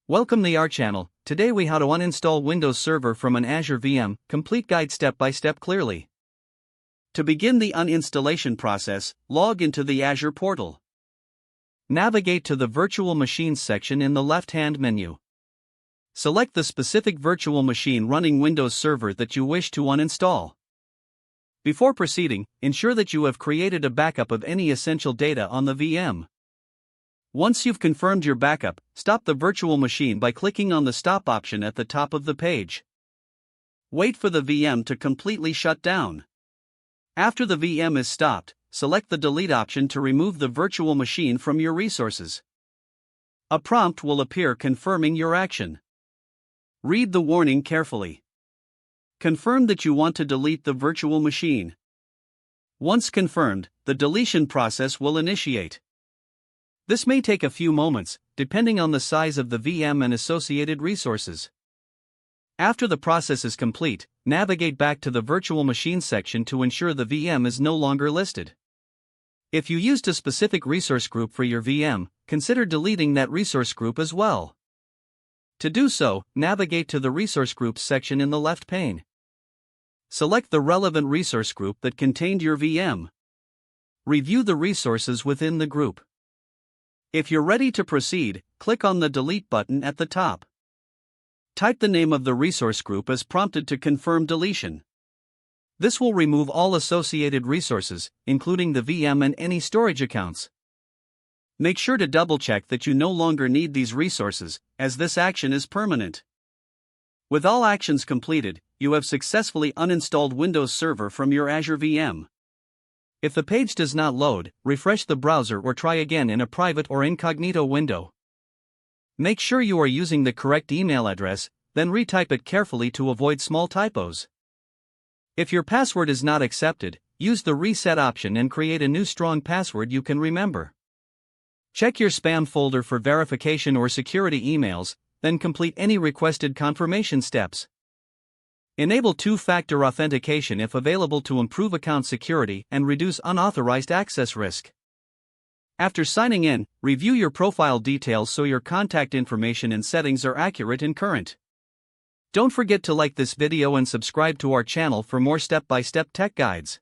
Welcome to our channel. Today we how to uninstall Windows Server from an Azure VM, complete guide step by step clearly. To begin the uninstallation process, log into the Azure portal. Navigate to the Virtual Machines section in the left-hand menu. Select the specific virtual machine running Windows Server that you wish to uninstall. Before proceeding, ensure that you have created a backup of any essential data on the VM. Once you've confirmed your backup, stop the virtual machine by clicking on the Stop option at the top of the page. Wait for the VM to completely shut down. After the VM is stopped, select the Delete option to remove the virtual machine from your resources. A prompt will appear confirming your action. Read the warning carefully. Confirm that you want to delete the virtual machine. Once confirmed, the deletion process will initiate. This may take a few moments, depending on the size of the VM and associated resources. After the process is complete, navigate back to the Virtual Machines section to ensure the VM is no longer listed. If you used a specific resource group for your VM, consider deleting that resource group as well. To do so, navigate to the Resource Groups section in the left pane. Select the relevant resource group that contained your VM. Review the resources within the group. If you're ready to proceed, click on the Delete button at the top. Type the name of the resource group as prompted to confirm deletion. This will remove all associated resources, including the VM and any storage accounts. Make sure to double-check that you no longer need these resources, as this action is permanent. With all actions completed, you have successfully uninstalled Windows Server from your Azure VM. If the page does not load, refresh the browser or try again in a private or incognito window. Make sure you are using the correct email address, then retype it carefully to avoid small typos. If your password is not accepted, use the reset option and create a new strong password you can remember. Check your spam folder for verification or security emails, then complete any requested confirmation steps. Enable two-factor authentication if available to improve account security and reduce unauthorized access risk. After signing in, review your profile details so your contact information and settings are accurate and current. Don't forget to like this video and subscribe to our channel for more step-by-step tech guides.